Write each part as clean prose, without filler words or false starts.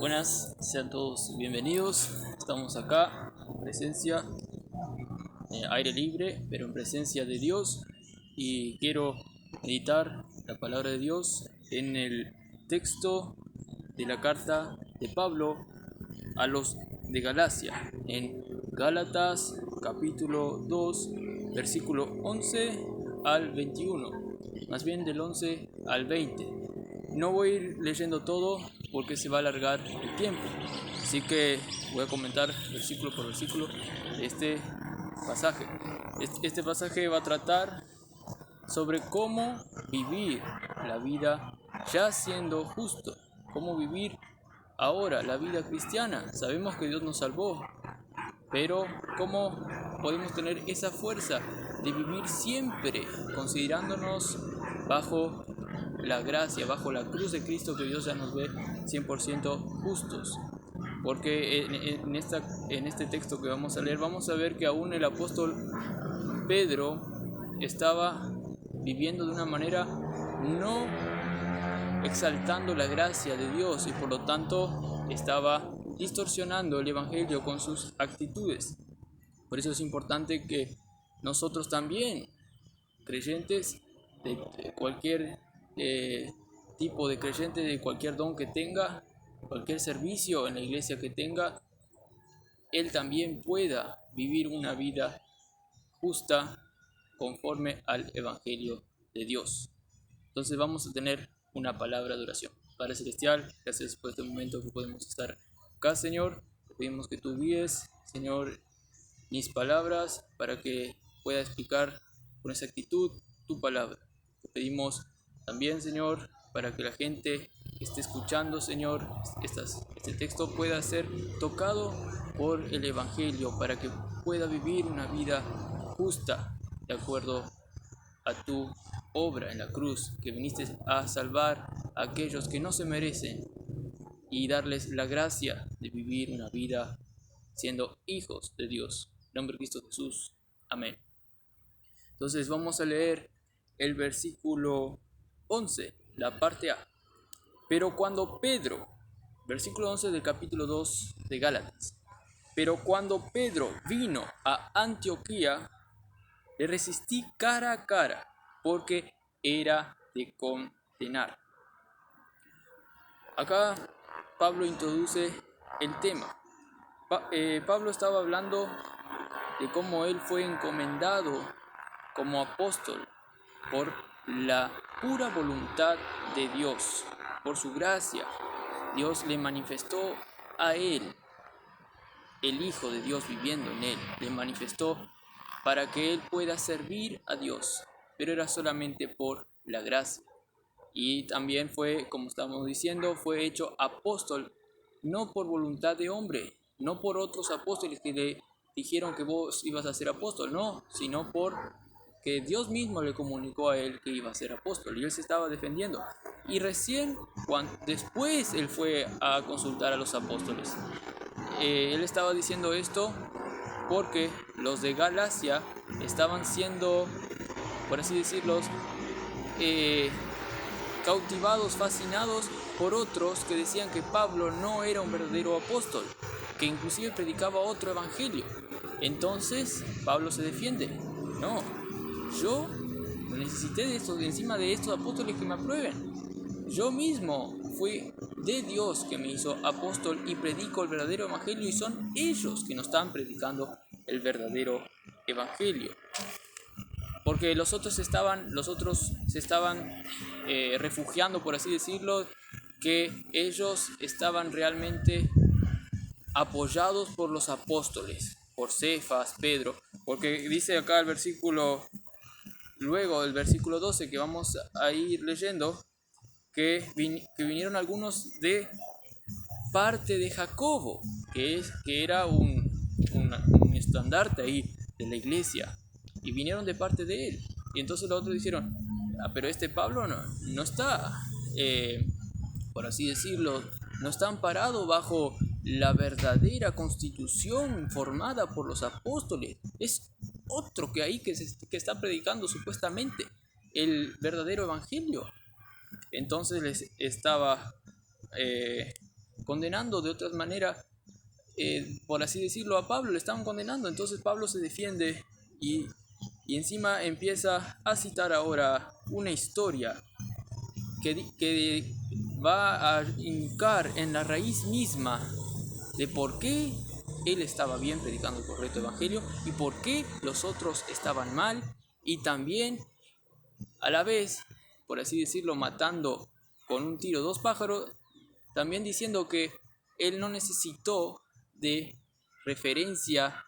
Buenas, sean todos bienvenidos. Estamos acá en presencia, aire libre, pero en presencia de Dios. Y quiero meditar la palabra de Dios en el texto de la carta de Pablo a los de Galacia, en Gálatas capítulo 2, versículo 11 al 21, más bien del 11 al 20. No voy a ir leyendo todo porque se va a alargar el tiempo, así que voy a comentar versículo por versículo este pasaje. Este pasaje va a tratar sobre cómo vivir la vida ya siendo justo, cómo vivir ahora la vida cristiana. Sabemos que Dios nos salvó, pero cómo podemos tener esa fuerza de vivir siempre considerándonos bajo la gracia, bajo la cruz de Cristo, que Dios ya nos ve 100% justos. Porque en este texto que vamos a leer, vamos a ver que aún el apóstol Pedro estaba viviendo de una manera no exaltando la gracia de Dios, y por lo tanto estaba distorsionando el evangelio con sus actitudes. Por eso es importante que nosotros también, creyentes de cualquier tipo de creyente, de cualquier don que tenga, cualquier servicio en la iglesia que tenga, él también pueda vivir una vida justa conforme al evangelio de Dios. Entonces vamos a tener una palabra de oración. Padre Celestial, gracias por este momento que podemos estar acá, Señor. Te pedimos que tú guíes, Señor, mis palabras para que pueda explicar con exactitud tu palabra. Te pedimos también, Señor, para que la gente que esté escuchando, Señor, este texto pueda ser tocado por el Evangelio, para que pueda vivir una vida justa de acuerdo a tu obra en la cruz, que viniste a salvar a aquellos que no se merecen y darles la gracia de vivir una vida siendo hijos de Dios. En nombre de Cristo Jesús. Amén. Entonces vamos a leer el versículo 11, la parte A. Pero cuando Pedro, versículo 11 del capítulo 2 de Gálatas. Pero cuando Pedro vino a Antioquía, le resistí cara a cara, porque era de condenar. Acá Pablo introduce el tema. Pablo estaba hablando de cómo él fue encomendado como apóstol por la pura voluntad de Dios, por su gracia. Dios le manifestó a él, el Hijo de Dios viviendo en él, le manifestó para que él pueda servir a Dios, pero era solamente por la gracia. Y también fue, como estamos diciendo, fue hecho apóstol, no por voluntad de hombre, no por otros apóstoles que le dijeron que vos ibas a ser apóstol, no, sino por que Dios mismo le comunicó a él que iba a ser apóstol, y él se estaba defendiendo. Y recién, después él fue a consultar a los apóstoles. Él estaba diciendo esto porque los de Galacia estaban siendo, por así decirlo, cautivados, fascinados por otros que decían que Pablo no era un verdadero apóstol, que inclusive predicaba otro evangelio. Entonces Pablo se defiende: no, yo necesité de estos, encima de estos apóstoles que me aprueben. Yo mismo fui de Dios que me hizo apóstol y predico el verdadero evangelio, y son ellos que nos están predicando el verdadero evangelio. Porque los otros se estaban refugiando, por así decirlo, que ellos estaban realmente apoyados por los apóstoles, por Cefas, Pedro, porque dice acá el versículo, luego del versículo 12 que vamos a ir leyendo, que vinieron algunos de parte de Jacobo, que era un estandarte ahí de la iglesia, y vinieron de parte de él. Y entonces los otros dijeron: pero este Pablo no está, por así decirlo, no está amparado bajo la verdadera constitución formada por los apóstoles. Es otro que ahí que está predicando supuestamente el verdadero evangelio. Entonces les estaba condenando de otra manera, por así decirlo, a Pablo, le estaban condenando. Entonces Pablo se defiende y encima empieza a citar ahora una historia que va a hincar en la raíz misma de por qué él estaba bien predicando el correcto evangelio y por qué los otros estaban mal, y también a la vez, por así decirlo, matando con un tiro dos pájaros, también diciendo que él no necesitó de referencia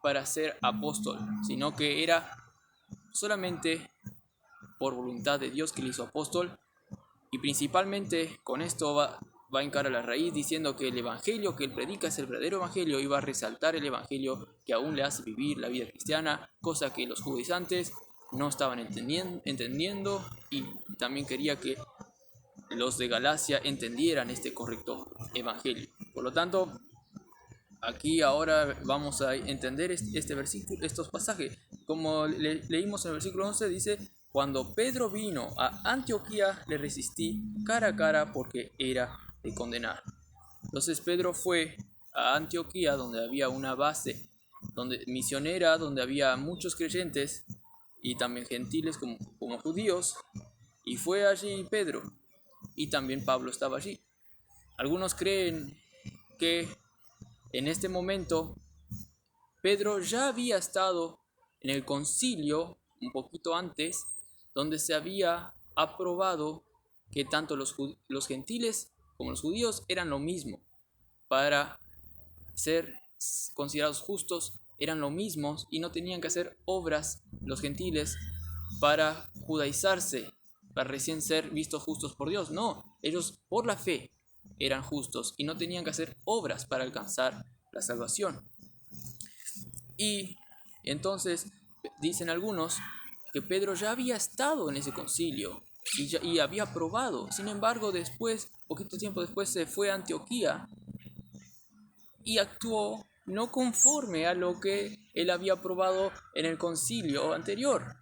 para ser apóstol, sino que era solamente por voluntad de Dios que le hizo apóstol. Y principalmente con esto va a encarar la raíz, diciendo que el evangelio que él predica es el verdadero evangelio, y va a resaltar el evangelio que aún le hace vivir la vida cristiana, cosa que los judaizantes no estaban entendiendo, y también quería que los de Galacia entendieran este correcto evangelio. Por lo tanto, aquí ahora vamos a entender este versículo, estos pasajes. Como leímos en el versículo 11, dice: cuando Pedro vino a Antioquía, le resistí cara a cara porque era de condenar. Entonces Pedro fue a Antioquía, donde había una base misionera, donde había muchos creyentes y también gentiles como judíos, y fue allí Pedro, y también Pablo estaba allí. Algunos creen que en este momento Pedro ya había estado en el concilio un poquito antes, donde se había aprobado que tanto los gentiles como los judíos eran lo mismo. Para ser considerados justos eran lo mismos y no tenían que hacer obras los gentiles para judaizarse, para recién ser vistos justos por Dios. No, ellos por la fe eran justos y no tenían que hacer obras para alcanzar la salvación. Y entonces dicen algunos que Pedro ya había estado en ese concilio y había aprobado. Sin embargo, después, poquito tiempo después, se fue a Antioquía y actuó no conforme a lo que él había aprobado en el concilio anterior.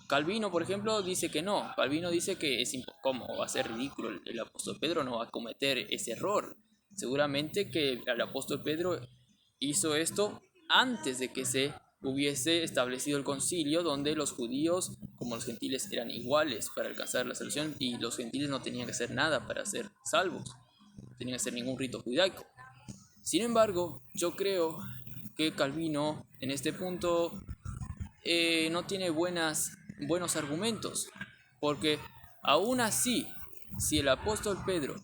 Calvino, por ejemplo, dice que no. Calvino dice que ¿cómo va a ser ridículo? El apóstol Pedro no va a cometer ese error. Seguramente que el apóstol Pedro hizo esto antes de que se hubiese establecido el concilio, donde los judíos como los gentiles eran iguales para alcanzar la salvación, y los gentiles no tenían que hacer nada para ser salvos, no tenían que hacer ningún rito judaico. Sin embargo, yo creo que Calvino en este punto no tiene buenos argumentos, porque aún así, si el apóstol Pedro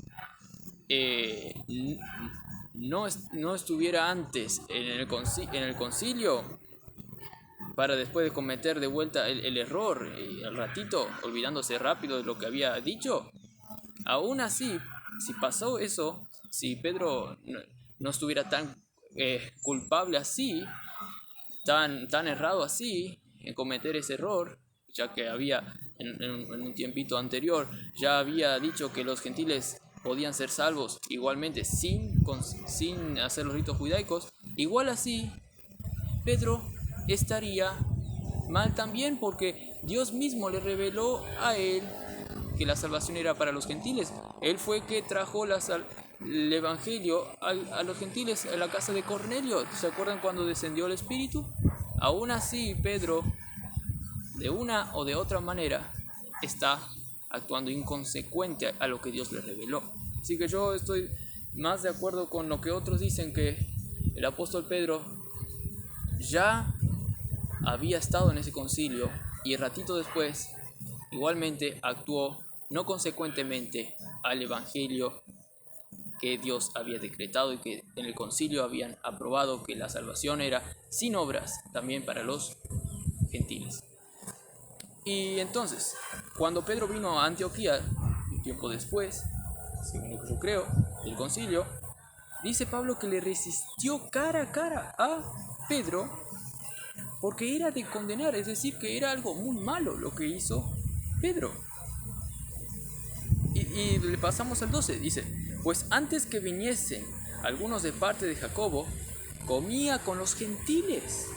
no estuviera antes en el concilio, para después de cometer de vuelta el error, al ratito, olvidándose rápido de lo que había dicho, aún así, si pasó eso, si Pedro no estuviera tan culpable así, tan errado así en cometer ese error, ya que había en un tiempito anterior ya había dicho que los gentiles podían ser salvos igualmente sin hacer los ritos judaicos, igual así Pedro estaría mal también, porque Dios mismo le reveló a él que la salvación era para los gentiles. Él fue que trajo el evangelio a los gentiles a la casa de Cornelio. ¿Se acuerdan cuando descendió el Espíritu? Aún así, Pedro, de una o de otra manera, está actuando inconsecuente a lo que Dios le reveló. Así que yo estoy más de acuerdo con lo que otros dicen, que el apóstol Pedro ya había estado en ese concilio y ratito después igualmente actuó no consecuentemente al evangelio que Dios había decretado y que en el concilio habían aprobado, que la salvación era sin obras también para los gentiles. Y entonces, cuando Pedro vino a Antioquía, un tiempo después, según lo que yo creo, del concilio, dice Pablo que le resistió cara a cara a Pedro porque era de condenar, es decir, que era algo muy malo lo que hizo Pedro. Y le pasamos al 12, dice: pues antes que viniesen algunos de parte de Jacobo, comía con los gentiles,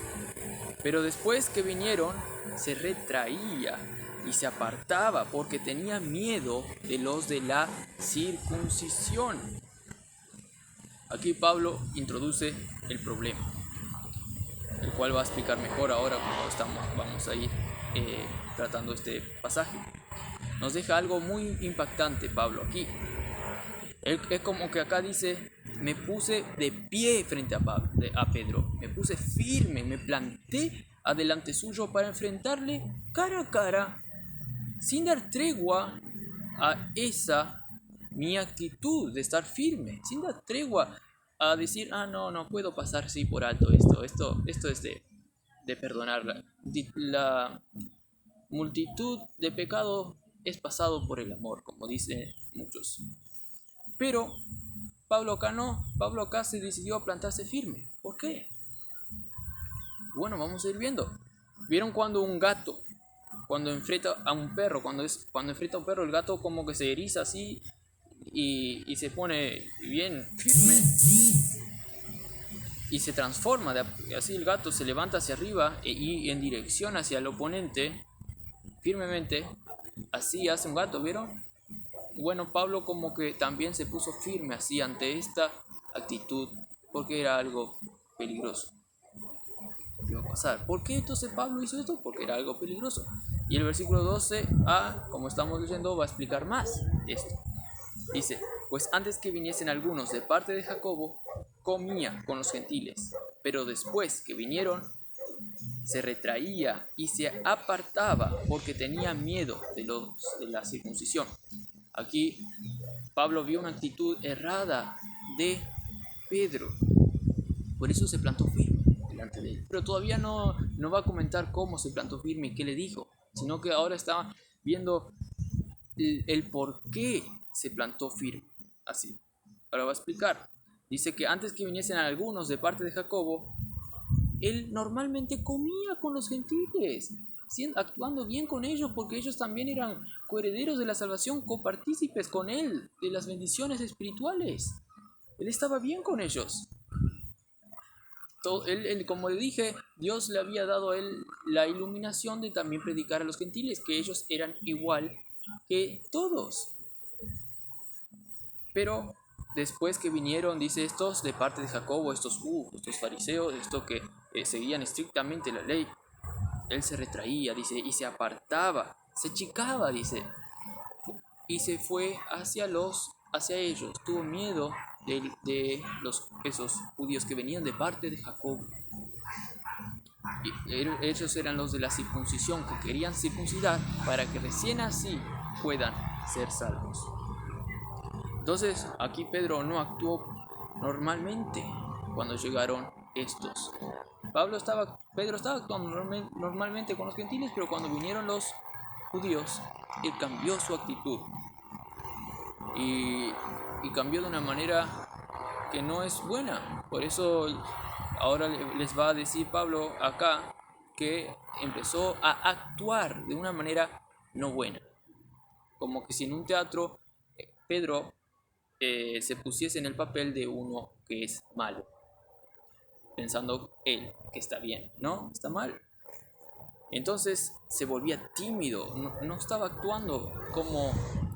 pero después que vinieron, se retraía, y se apartaba porque tenía miedo de los de la circuncisión. Aquí Pablo introduce el problema, el cual va a explicar mejor ahora cuando vamos a ir tratando este pasaje. Nos deja algo muy impactante Pablo aquí. Es como que acá dice, me puse de pie frente a Pedro, me puse firme, me planté adelante suyo para enfrentarle cara a cara, sin dar tregua a esa mi actitud de estar firme, sin dar tregua a decir, no puedo pasar sí por alto esto es de perdonarla. La multitud de pecado es pasado por el amor, como dicen muchos. Pero Pablo acá no, Pablo acá se decidió a plantarse firme. ¿Por qué? Bueno, vamos a ir viendo. ¿Vieron cuando un gato, cuando enfrenta a un perro, cuando enfrenta a un perro, el gato como que se eriza así y se pone bien firme y se transforma, así el gato se levanta hacia arriba y en dirección hacia el oponente, firmemente, así hace un gato, ¿vieron? Bueno, Pablo como que también se puso firme así ante esta actitud, porque era algo peligroso que iba a pasar. ¿Por qué entonces Pablo hizo esto? Porque era algo peligroso. Y el versículo 12a, como estamos leyendo, va a explicar más esto. Dice, pues antes que viniesen algunos de parte de Jacobo, comía con los gentiles, pero después que vinieron, se retraía y se apartaba porque tenía miedo de la circuncisión. Aquí Pablo vio una actitud errada de Pedro, por eso se plantó firme delante de él. Pero todavía no va a comentar cómo se plantó firme y qué le dijo, sino que ahora está viendo el por qué se plantó firme. Así, ahora va a explicar. Dice que antes que viniesen algunos de parte de Jacobo, él normalmente comía con los gentiles, actuando bien con ellos, porque ellos también eran coherederos de la salvación, copartícipes con él de las bendiciones espirituales. Él estaba bien con ellos. Como le dije, Dios le había dado a él la iluminación de también predicar a los gentiles, que ellos eran igual que todos. Pero después que vinieron, dice, estos de parte de Jacobo, estos fariseos, estos que seguían estrictamente la ley, él se retraía, dice, y se apartaba, se achicaba, dice, y se fue hacia ellos, tuvo miedo de esos judíos que venían de parte de Jacobo. Y ellos eran los de la circuncisión, que querían circuncidar para que recién así puedan ser salvos. Entonces aquí Pedro no actuó normalmente cuando llegaron estos. Pedro estaba actuando normalmente con los gentiles, pero cuando vinieron los judíos, él cambió su actitud y cambió de una manera que no es buena. Por eso ahora les va a decir Pablo acá que empezó a actuar de una manera no buena. Como que si en un teatro Pedro se pusiese en el papel de uno que es malo, pensando él que está bien, ¿no? Está mal. Entonces se volvía tímido, no estaba actuando como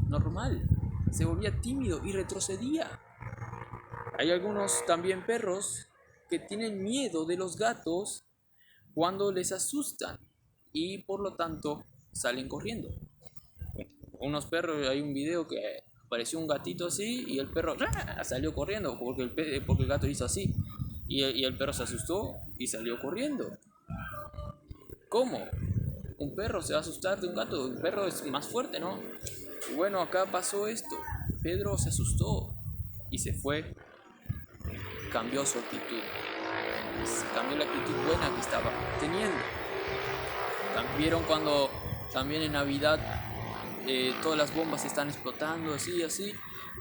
normal, se volvía tímido y retrocedía. Hay algunos también perros que tienen miedo de los gatos cuando les asustan y por lo tanto salen corriendo. Unos perros, hay un video que apareció un gatito así y el perro salió corriendo porque el gato hizo así y el perro se asustó y salió corriendo. ¿Cómo? Un perro se va a asustar de un gato, un perro es más fuerte, ¿no? Y bueno, acá pasó esto. Pedro se asustó y se fue, cambió su actitud, cambió la actitud buena que estaba teniendo. Vieron cuando también en Navidad todas las bombas están explotando así,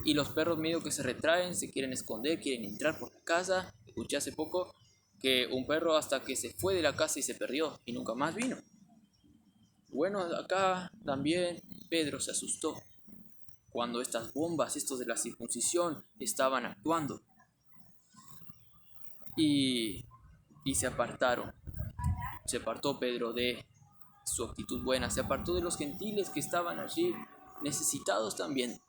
y los perros medio que se retraen, se quieren esconder, quieren entrar por la casa. Escuché hace poco que un perro hasta que se fue de la casa y se perdió y nunca más vino. Bueno, acá también Pedro se asustó cuando estas bombas, estos de la circuncisión, estaban actuando y se apartaron. Se apartó Pedro de su actitud buena, se apartó de los gentiles que estaban allí necesitados también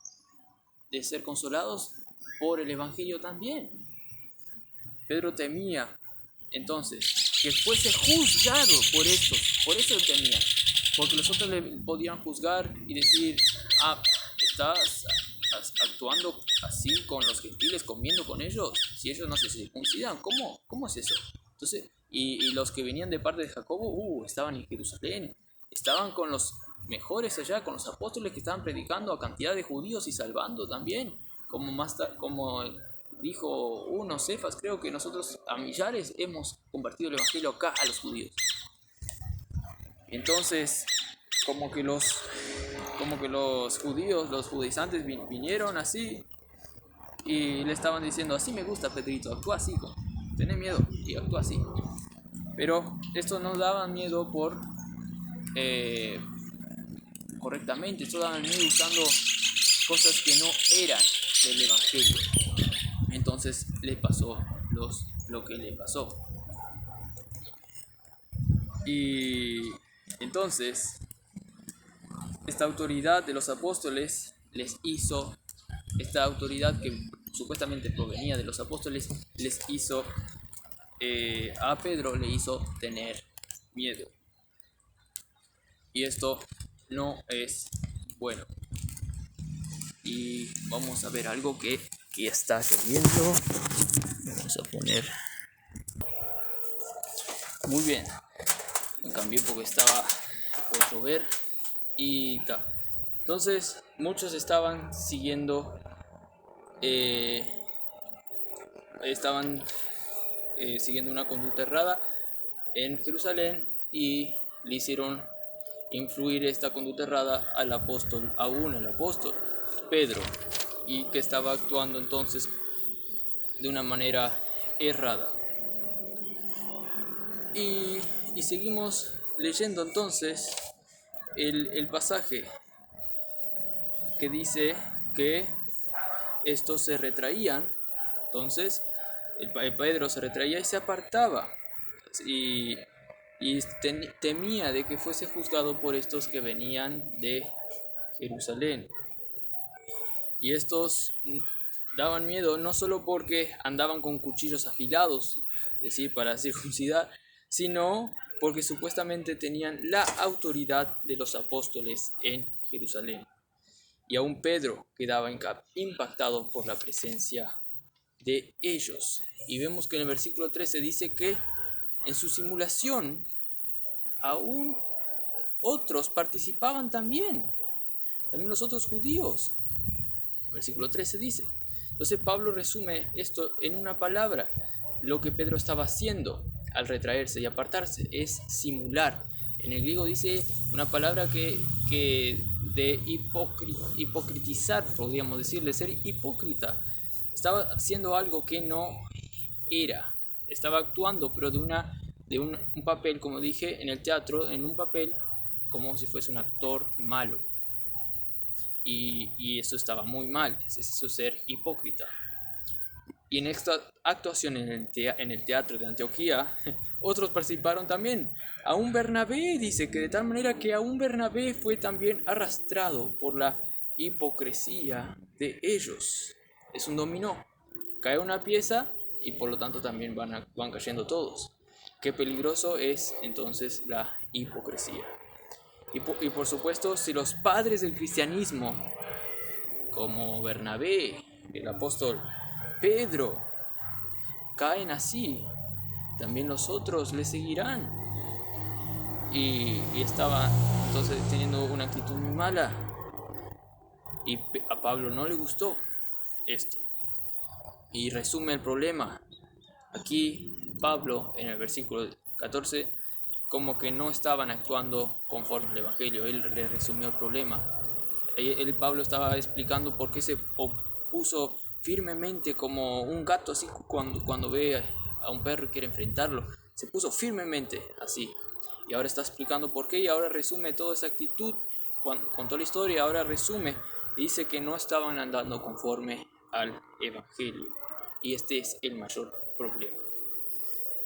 de ser consolados por el Evangelio también. Pedro temía entonces que fuese juzgado por eso él temía, porque los otros le podían juzgar y decir, estás actuando así con los gentiles, comiendo con ellos, si ellos no se circuncidan, ¿cómo es eso? Entonces, y los que venían de parte de Jacobo, estaban en Jerusalén, estaban con los mejores allá, con los apóstoles que estaban predicando a cantidad de judíos y salvando también, como dijo Cefas, creo que nosotros a millares hemos compartido el evangelio acá a los judíos. Entonces, como que los judíos, los judaizantes vinieron así y le estaban diciendo, así me gusta Pedrito, actúa así, tenés miedo y actúa así. Pero esto no daba miedo correctamente, esto daba miedo usando cosas que no eran del evangelio. Entonces le pasó lo que le pasó. Y entonces esta autoridad de los apóstoles esta autoridad que supuestamente provenía de los apóstoles, a Pedro le hizo tener miedo. Y esto no es bueno. Y vamos a ver algo que está lloviendo. Vamos a poner. Muy bien. Me cambié porque estaba por llover. Y ta. Entonces, muchos estaban siguiendo. Siguiendo una conducta errada en Jerusalén y le hicieron influir esta conducta errada al apóstol Pedro, y que estaba actuando entonces de una manera errada. Y seguimos leyendo entonces el pasaje que dice que estos se retraían. Entonces el Pedro se retraía y se apartaba y temía de que fuese juzgado por estos que venían de Jerusalén. Y estos daban miedo no solo porque andaban con cuchillos afilados, es decir, para circuncidar, sino porque supuestamente tenían la autoridad de los apóstoles en Jerusalén. Y aún Pedro quedaba impactado por la presencia de ellos. Y vemos que en el versículo 13 dice que en su simulación aún otros participaban también los otros judíos. Versículo 13 dice. Entonces Pablo resume esto en una palabra. Lo que Pedro estaba haciendo al retraerse y apartarse es simular. En el griego dice una palabra que de hipocritizar, podríamos decirle, ser hipócrita. Estaba haciendo algo que no era. Estaba actuando, pero de un papel, como dije, en el teatro, en un papel como si fuese un actor malo. Y eso estaba muy mal, es eso ser hipócrita. Y en esta actuación en el teatro de Antioquía, otros participaron también. Aún Bernabé dice que de tal manera que aún Bernabé fue también arrastrado por la hipocresía de ellos. Es un dominó. Cae una pieza y por lo tanto también van cayendo todos. Qué peligroso es entonces la hipocresía. Y por supuesto, si los padres del cristianismo, como Bernabé, el apóstol Pedro, caen así, también los otros le seguirán. Y estaba entonces teniendo una actitud muy mala. Y a Pablo no le gustó esto. Y resume el problema. Aquí Pablo, en el versículo 14, como que no estaban actuando conforme al Evangelio. Él le resumió el problema. Pablo estaba explicando por qué se opuso firmemente como un gato, así cuando ve a un perro y quiere enfrentarlo. Se puso firmemente así. Y ahora está explicando por qué, y ahora resume toda esa actitud. Contó la historia, ahora resume y dice que no estaban andando conforme al Evangelio. Y este es el mayor problema.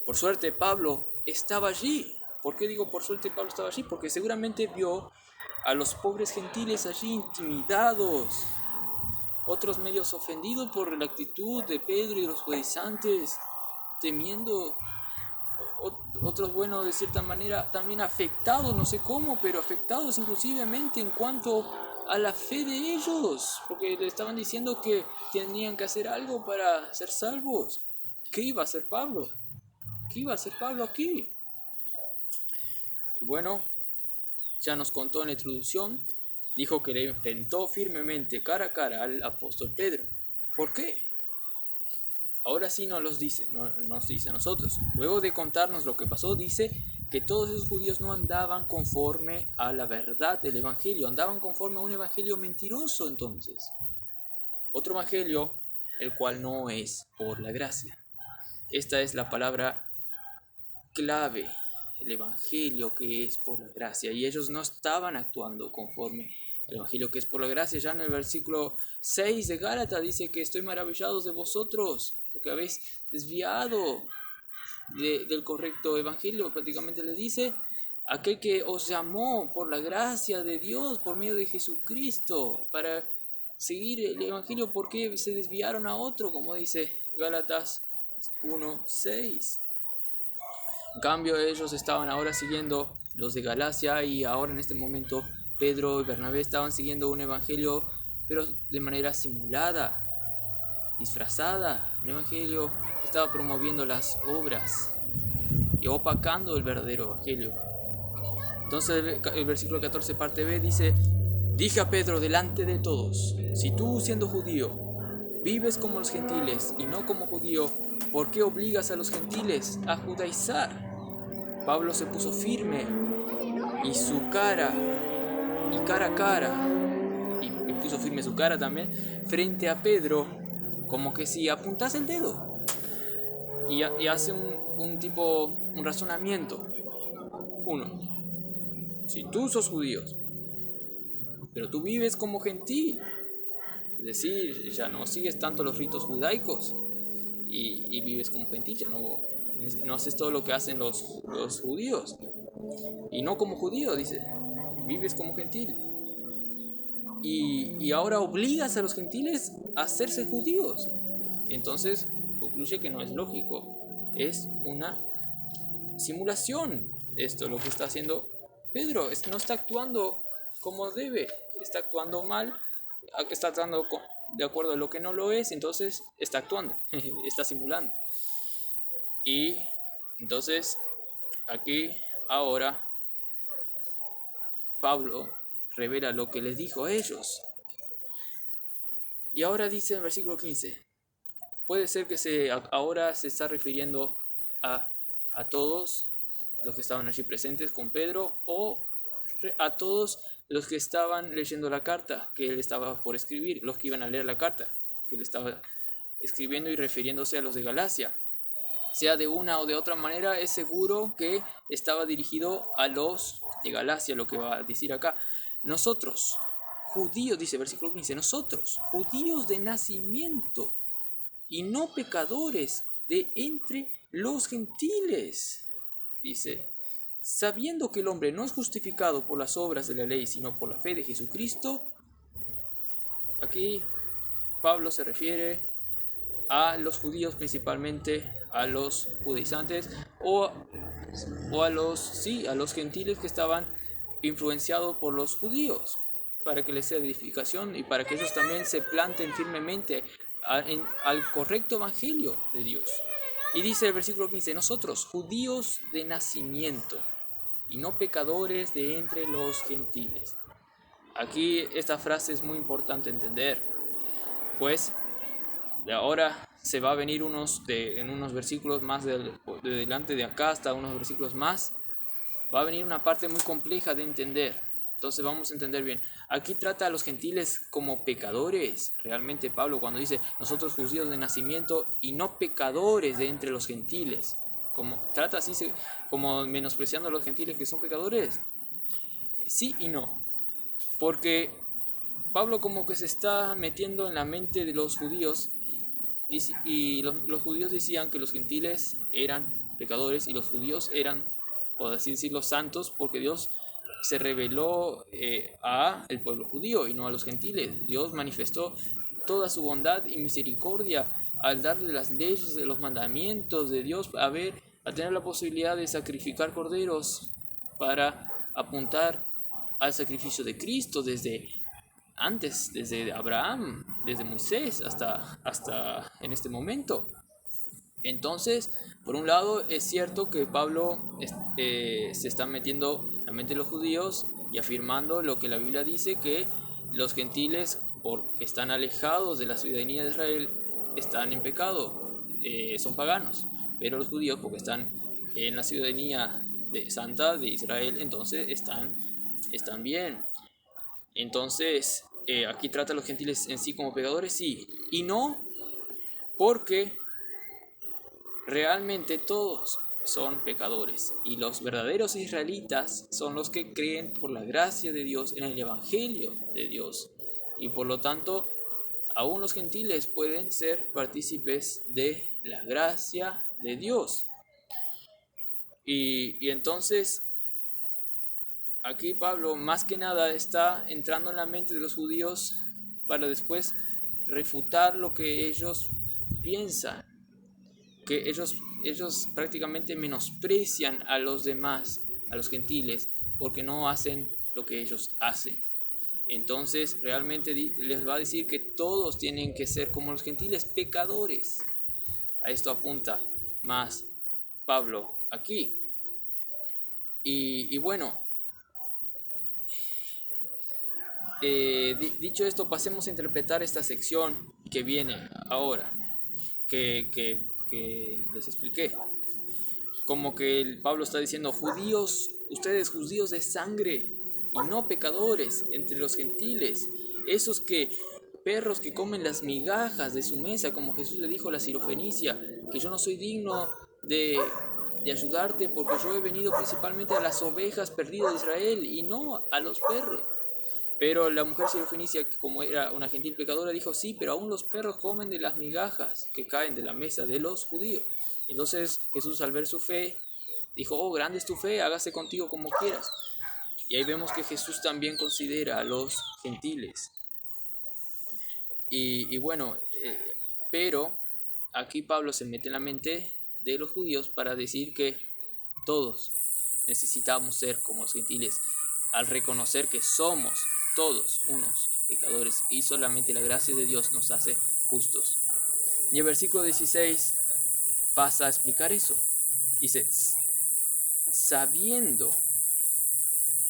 Por suerte Pablo estaba allí ¿Por qué digo por suerte Pablo estaba allí? Porque seguramente vio a los pobres gentiles allí intimidados, otros medios ofendidos por la actitud de Pedro y de los judaizantes, temiendo, otros, bueno, de cierta manera también afectados, no sé cómo, pero afectados inclusivemente en cuanto a la fe de ellos, porque le estaban diciendo que tenían que hacer algo para ser salvos. ¿Qué iba a hacer Pablo? ¿Qué iba a hacer Pablo aquí? Y bueno, ya nos contó en la introducción, dijo que le enfrentó firmemente cara a cara al apóstol Pedro. ¿Por qué? Ahora sí nos dice a nosotros. Luego de contarnos lo que pasó, dice que todos esos judíos no andaban conforme a la verdad del evangelio, andaban conforme a un evangelio mentiroso entonces. Otro evangelio, el cual no es por la gracia. Esta es la palabra clave, el evangelio que es por la gracia, y ellos no estaban actuando conforme al evangelio que es por la gracia. Ya en el versículo 6 de Gálatas dice que estoy maravillado de vosotros, porque habéis desviado del correcto evangelio. Prácticamente le dice, aquel que os llamó por la gracia de Dios, por medio de Jesucristo, para seguir el evangelio, ¿por qué se desviaron a otro? Como dice Gálatas 1:6. En cambio, ellos estaban ahora siguiendo los de Galacia, y ahora en este momento Pedro y Bernabé estaban siguiendo un evangelio, pero de manera simulada, disfrazada. Un evangelio que estaba promoviendo las obras y opacando el verdadero evangelio. Entonces el versículo 14 parte B dice: dije a Pedro delante de todos, si tú, siendo judío, vives como los gentiles y no como judío, ¿por qué obligas a los gentiles a judaizar? Pablo se puso firme y su cara, y cara a cara, y puso firme su cara también, frente a Pedro, como que si apuntase el dedo, y hace un razonamiento. Uno, si tú sos judío, pero tú vives como gentil, es decir, ya no sigues tanto los ritos judaicos, y vives como gentil, ya no haces todo lo que hacen los judíos, y no como judío, dice, vives como gentil, y ahora obligas a los gentiles a hacerse judíos. Entonces concluye que no es lógico, es una simulación esto lo que está haciendo Pedro. No está actuando como debe, está actuando mal, está actuando de acuerdo a lo que no lo es, entonces está actuando, está simulando. Y entonces aquí ahora Pablo revela lo que les dijo a ellos. Y ahora dice en el versículo 15, puede ser que ahora se está refiriendo a todos los que estaban allí presentes con Pedro, o a todos los que estaban leyendo la carta que él estaba por escribir, los que iban a leer la carta que él estaba escribiendo y refiriéndose a los de Galacia. Sea de una o de otra manera, es seguro que estaba dirigido a los de Galacia, lo que va a decir acá. Nosotros, judíos, dice versículo 15, nosotros, judíos de nacimiento y no pecadores de entre los gentiles, dice, sabiendo que el hombre no es justificado por las obras de la ley, sino por la fe de Jesucristo. Aquí Pablo se refiere a los judíos, principalmente a los judaizantes, o a los gentiles que estaban influenciados por los judíos, para que les sea edificación y para que ellos también se planten firmemente al correcto evangelio de Dios. Y dice el versículo 15, nosotros, judíos de nacimiento y no pecadores de entre los gentiles. Aquí esta frase es muy importante entender, pues de ahora se va a venir en unos versículos más de delante de acá, hasta unos versículos más, va a venir una parte muy compleja de entender. Entonces vamos a entender bien. Aquí trata a los gentiles como pecadores. Realmente Pablo cuando dice nosotros judíos de nacimiento y no pecadores de entre los gentiles, trata así como menospreciando a los gentiles que son pecadores. Sí y no. Porque Pablo como que se está metiendo en la mente de los judíos, y los judíos decían que los gentiles eran pecadores y los judíos eran por así decirlo, santos, porque Dios se reveló a el pueblo judío y no a los gentiles. Dios manifestó toda su bondad y misericordia al darle las leyes de los mandamientos de Dios, a tener la posibilidad de sacrificar corderos para apuntar al sacrificio de Cristo desde antes, desde Abraham, desde Moisés hasta en este momento. Entonces, por un lado, es cierto que Pablo se está metiendo en la mente de los judíos y afirmando lo que la Biblia dice, que los gentiles, porque están alejados de la ciudadanía de Israel, están en pecado, son paganos, pero los judíos, porque están en la ciudadanía santa de Israel, entonces están bien. Entonces, aquí trata a los gentiles en sí como pecadores, sí, y no, porque realmente todos son pecadores, y los verdaderos israelitas son los que creen por la gracia de Dios en el Evangelio de Dios, y por lo tanto aún los gentiles pueden ser partícipes de la gracia de Dios. Y entonces aquí Pablo más que nada está entrando en la mente de los judíos para después refutar lo que ellos piensan, que ellos prácticamente menosprecian a los demás, a los gentiles, porque no hacen lo que ellos hacen. Entonces realmente les va a decir que todos tienen que ser como los gentiles, pecadores. A esto apunta más Pablo aquí. Y bueno, dicho esto, pasemos a interpretar esta sección que viene ahora, que les expliqué. Como que Pablo está diciendo: judíos, ustedes judíos de sangre y no pecadores entre los gentiles, esos perros que comen las migajas de su mesa, como Jesús le dijo a la sirofenicia, que yo no soy digno de ayudarte porque yo he venido principalmente a las ovejas perdidas de Israel y no a los perros. Pero la mujer sirofenicia, que como era una gentil pecadora, dijo: sí, pero aún los perros comen de las migajas que caen de la mesa de los judíos. Entonces Jesús, al ver su fe, dijo: oh, grande es tu fe, hágase contigo como quieras. Y ahí vemos que Jesús también considera a los gentiles. Y bueno, pero aquí Pablo se mete en la mente de los judíos para decir que todos necesitamos ser como los gentiles, al reconocer que somos todos unos pecadores y solamente la gracia de Dios nos hace justos. Y el versículo 16 pasa a explicar eso. Dice: sabiendo,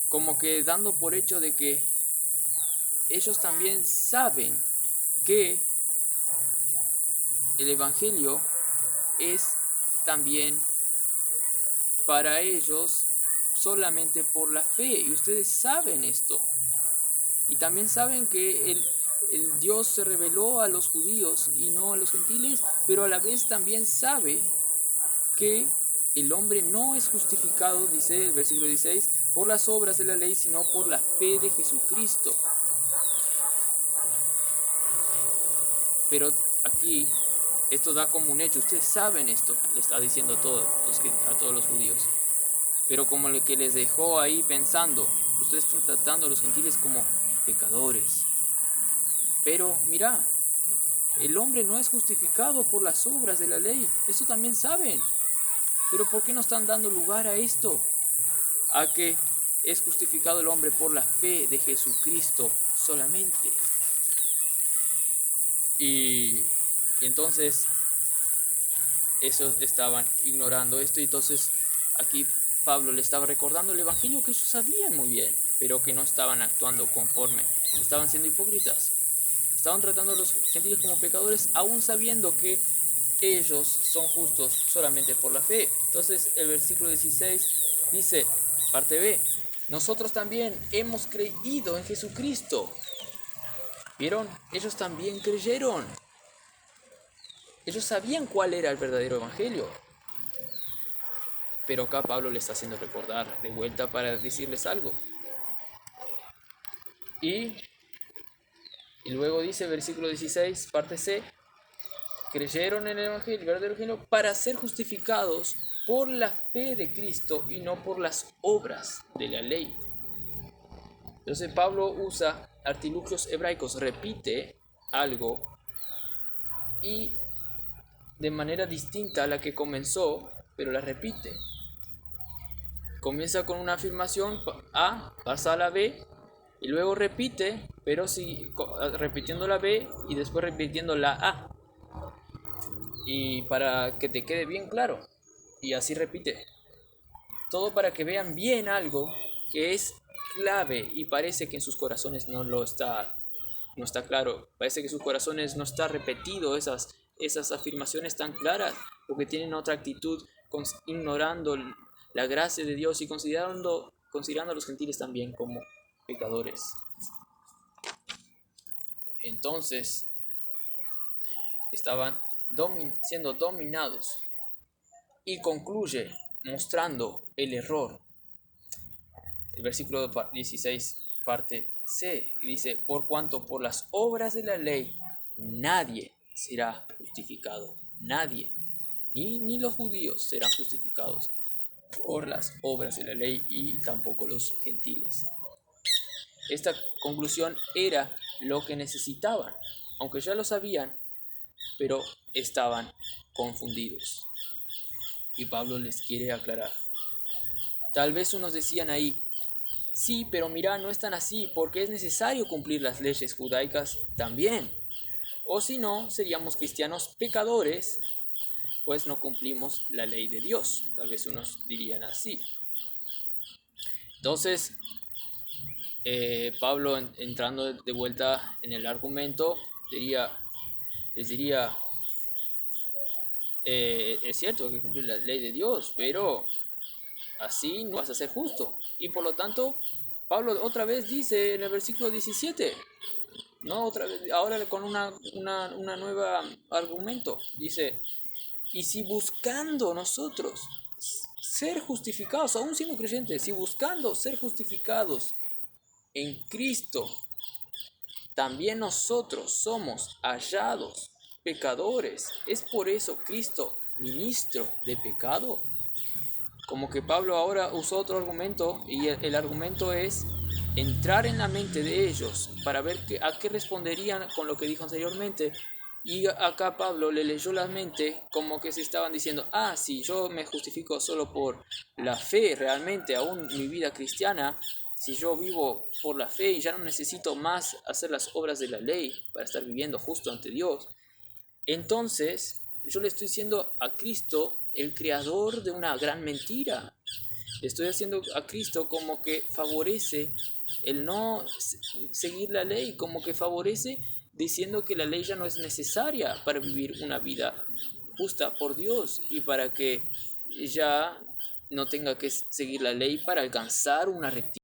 como que dando por hecho de que ellos también saben que el Evangelio es también para ellos solamente por la fe, y ustedes saben esto. Y también saben que el Dios se reveló a los judíos y no a los gentiles, pero a la vez también sabe que el hombre no es justificado, dice el versículo 16, por las obras de la ley, sino por la fe de Jesucristo. Pero aquí esto da como un hecho, ustedes saben esto, le está diciendo a todos los judíos. Pero como lo que les dejó ahí pensando, ustedes están tratando a los gentiles como pecadores. Pero mira, el hombre no es justificado por las obras de la ley, eso también saben. Pero ¿por qué no están dando lugar a esto? A que es justificado el hombre por la fe de Jesucristo solamente. Y entonces eso estaban ignorando esto, y entonces aquí Pablo le estaba recordando el evangelio que ellos sabían muy bien, pero que no estaban actuando conforme, estaban siendo hipócritas, estaban tratando a los gentiles como pecadores, aún sabiendo que ellos son justos solamente por la fe. Entonces el versículo 16 dice, parte B: nosotros también hemos creído en Jesucristo. ¿Vieron? Ellos también creyeron. Ellos sabían cuál era el verdadero evangelio. Pero acá Pablo le está haciendo recordar de vuelta para decirles algo. Y luego dice, versículo 16, parte C: creyeron en el evangelio, el verdadero evangelio, para ser justificados por la fe de Cristo y no por las obras de la ley. Entonces Pablo usa artilugios hebraicos, repite algo y de manera distinta a la que comenzó, pero la repite. Comienza con una afirmación A, pasa a la B y luego repite, pero repitiendo la B y después repitiendo la A. Y para que te quede bien claro, y así repite. Todo para que vean bien algo que es clave y parece que en sus corazones no está claro. Parece que en sus corazones no está repetido esas afirmaciones tan claras, porque tienen otra actitud, ignorando la gracia de Dios y considerando a los gentiles también como pecadores. Entonces estaban siendo dominados, y concluye mostrando el error. El versículo 16, parte C, dice: por cuanto por las obras de la ley nadie será justificado. Nadie, ni los judíos serán justificados por las obras de la ley, y tampoco los gentiles. Esta conclusión era lo que necesitaban, aunque ya lo sabían, pero estaban confundidos. Y Pablo les quiere aclarar. Tal vez unos decían ahí: sí, pero mira, no es tan así, porque es necesario cumplir las leyes judaicas también. O si no, seríamos cristianos pecadores, pues no cumplimos la ley de Dios. Tal vez unos dirían así. Entonces, Pablo, entrando de vuelta en el argumento, les diría: es cierto que cumplir la ley de Dios, pero así no vas a ser justo. Y por lo tanto, Pablo otra vez dice en el versículo 17, no otra vez, ahora con una nueva argumento, dice: y si buscando nosotros ser justificados, aún siendo creyentes, si buscando ser justificados en Cristo, también nosotros somos hallados pecadores, ¿es por eso Cristo ministro de pecado? Como que Pablo ahora usó otro argumento, y el argumento es entrar en la mente de ellos para ver a qué responderían con lo que dijo anteriormente. Y acá Pablo le leyó la mente como que se estaban diciendo: ah, si yo me justifico solo por la fe, realmente aún mi vida cristiana, si yo vivo por la fe y ya no necesito más hacer las obras de la ley para estar viviendo justo ante Dios, entonces yo le estoy diciendo a Cristo el creador de una gran mentira. Le estoy haciendo a Cristo como que favorece el no seguir la ley, como que favorece diciendo que la ley ya no es necesaria para vivir una vida justa por Dios, y para que ya no tenga que seguir la ley para alcanzar una rectitud